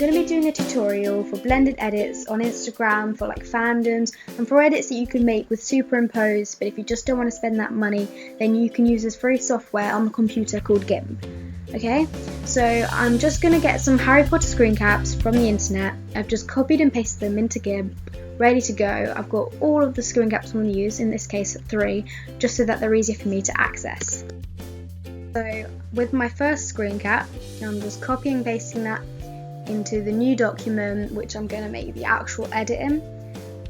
going to be doing a tutorial for blended edits on Instagram for like fandoms and for edits that you can make with superimpose, but if you just don't want to spend that money, then you can use this free software on the computer called Gimp. Okay, so I'm just going to get some Harry Potter screen caps from the internet. I've just copied and pasted them into Gimp, ready to go. I've got all of the screen caps I'm going to use, in this case 3, just so that they're easier for me to access. So with my first screen cap, I'm just copying and pasting that into the new document, which I'm going to make the actual edit in.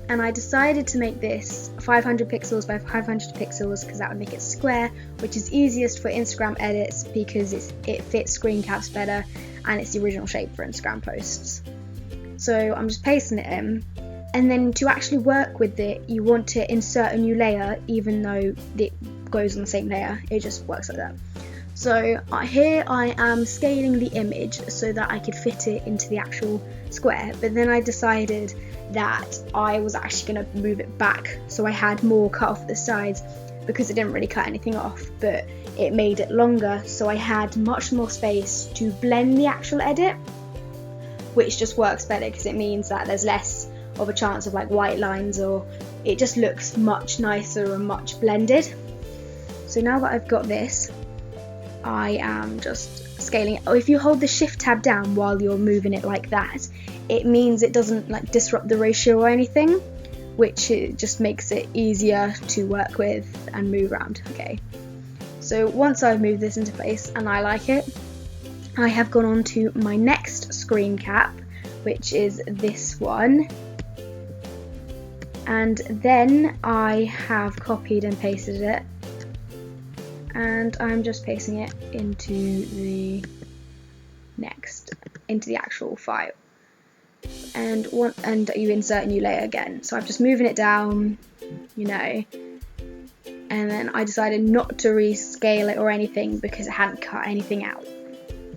And I decided to make this 500 pixels by 500 pixels because that would make it square, which is easiest for Instagram edits because it fits screen caps better and it's the original shape for Instagram posts. So I'm just pasting it in, and then to actually work with it, you want to insert a new layer even though it goes on the same layer. It just works like that. So here I am scaling the image so that I could fit it into the actual square, but then I decided that I was actually going to move it back so I had more cut off the sides because it didn't really cut anything off, but it made it longer, so I had much more space to blend the actual edit, which just works better because it means that there's less of a chance of like white lines, or it just looks much nicer and much blended. So now that I've got this, I am just scaling it. If you hold the shift tab down while you're moving it like that, it means it doesn't like disrupt the ratio or anything, which it just makes it easier to work with and move around. Okay, so once I've moved this into place and I like it, I have gone on to my next screen cap, which is this one, and then I have copied and pasted it, and I'm just pasting it into the actual file. And you insert a new layer again. So I'm just moving it down, and then I decided not to rescale it or anything because it hadn't cut anything out.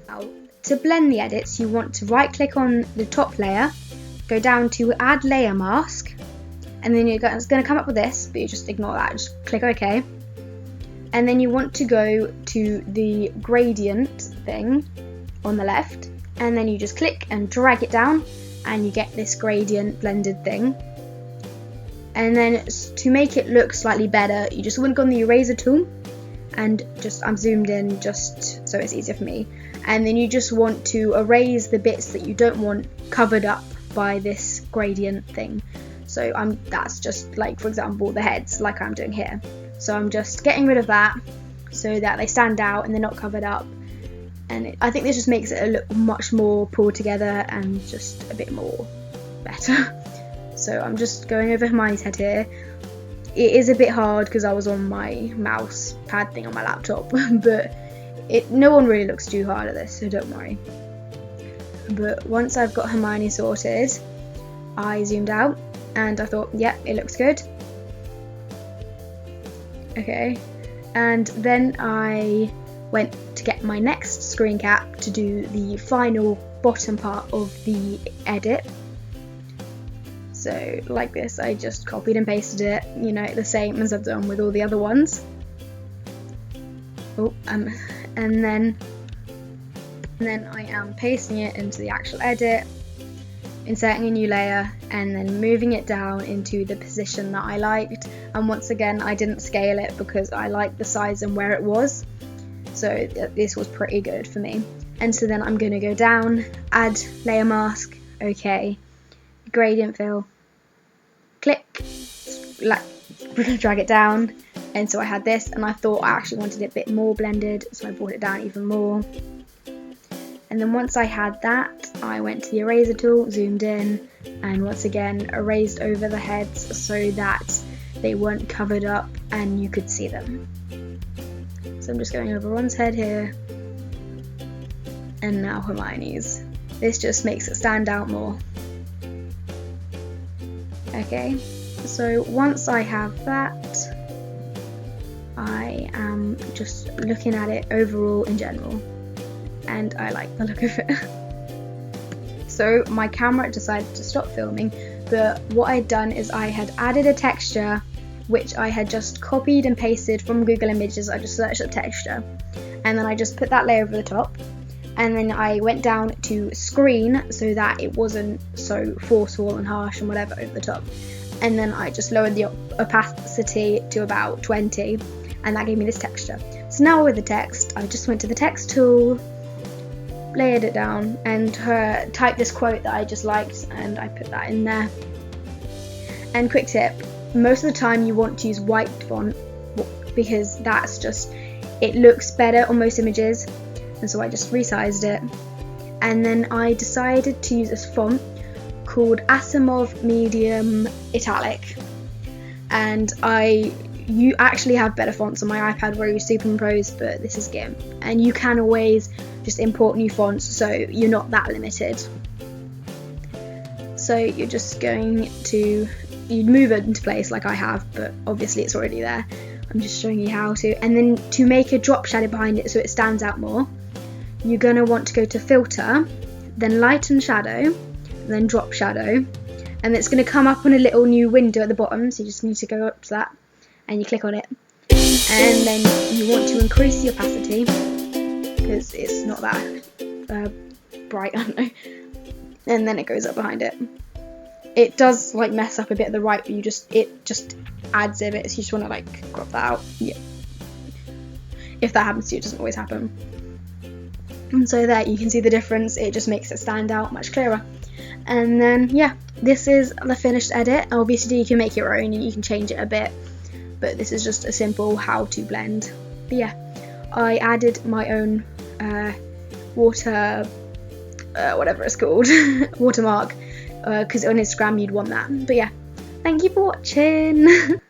Now, to blend the edits, you want to right click on the top layer, go down to add layer mask, and then it's going to come up with this, but you just ignore that, just click OK. And then you want to go to the gradient thing on the left, and then you just click and drag it down, and you get this gradient blended thing. And then to make it look slightly better, you just want to go on the eraser tool, and I'm zoomed in just so it's easier for me, and then you just want to erase the bits that you don't want covered up by this gradient thing. So that's just like, for example, the heads, like I'm doing here. So I'm just getting rid of that so that they stand out and they're not covered up. And I think this just makes it look much more pulled together and just a bit more better. So I'm just going over Hermione's head here. It is a bit hard because I was on my mouse pad thing on my laptop, but no one really looks too hard at this, so don't worry. But once I've got Hermione sorted, I zoomed out and I thought, yep, it looks good. Okay, and then I went to get my next screen cap to do the final bottom part of the edit. So like this, I just copied and pasted it, the same as I've done with all the other ones. And then I am pasting it into the actual edit, inserting a new layer, and then moving it down into the position that I liked. And once again, I didn't scale it because I liked the size and where it was, so this was pretty good for me. And so then I'm going to go down, add layer mask, okay, gradient fill, click, we're going to drag it down. And so I had this, and I thought I actually wanted it a bit more blended, so I brought it down even more. And then once I had that, I went to the eraser tool, zoomed in, and once again erased over the heads so that they weren't covered up and you could see them. So I'm just going over Ron's head here, and now Hermione's. This just makes it stand out more. Okay, so once I have that, I am just looking at it overall in general, and I like the look of it. So my camera decided to stop filming, but what I'd done is I had added a texture which I had just copied and pasted from Google Images. I just searched up texture, and then I just put that layer over the top, and then I went down to screen so that it wasn't so forceful and harsh and whatever over the top, and then I just lowered the opacity to about 20, and that gave me this texture. So now with the text, I just went to the text tool, layered it down, and typed this quote that I just liked, and I put that in there. And quick tip, most of the time you want to use white font because that's just, it looks better on most images, and so I just resized it. And then I decided to use this font called Asimov Medium Italic, and you actually have better fonts on my iPad where you superimpose, but this is Gimp, and you can always just import new fonts, so you're not that limited. So you're just going to, you'd move it into place like I have, but obviously it's already there. I'm just showing you how to. And then to make a drop shadow behind it so it stands out more, you're going to want to go to filter, then lighten shadow, then drop shadow, and it's going to come up on a little new window at the bottom, so you just need to go up to that and you click on it, and then you want to increase the opacity because it's not that bright, I don't know, and then it goes up behind it. It does like mess up a bit at the right, but it just adds a bit, so you just want to like crop that out. Yeah, if that happens to you, it doesn't always happen. And so there you can see the difference, it just makes it stand out much clearer. And then yeah, this is the finished edit. Obviously you can make your own and you can change it a bit, but this is just a simple how to blend. But yeah, I added my own water, whatever it's called, watermark, because on Instagram you'd want that. But yeah, thank you for watching.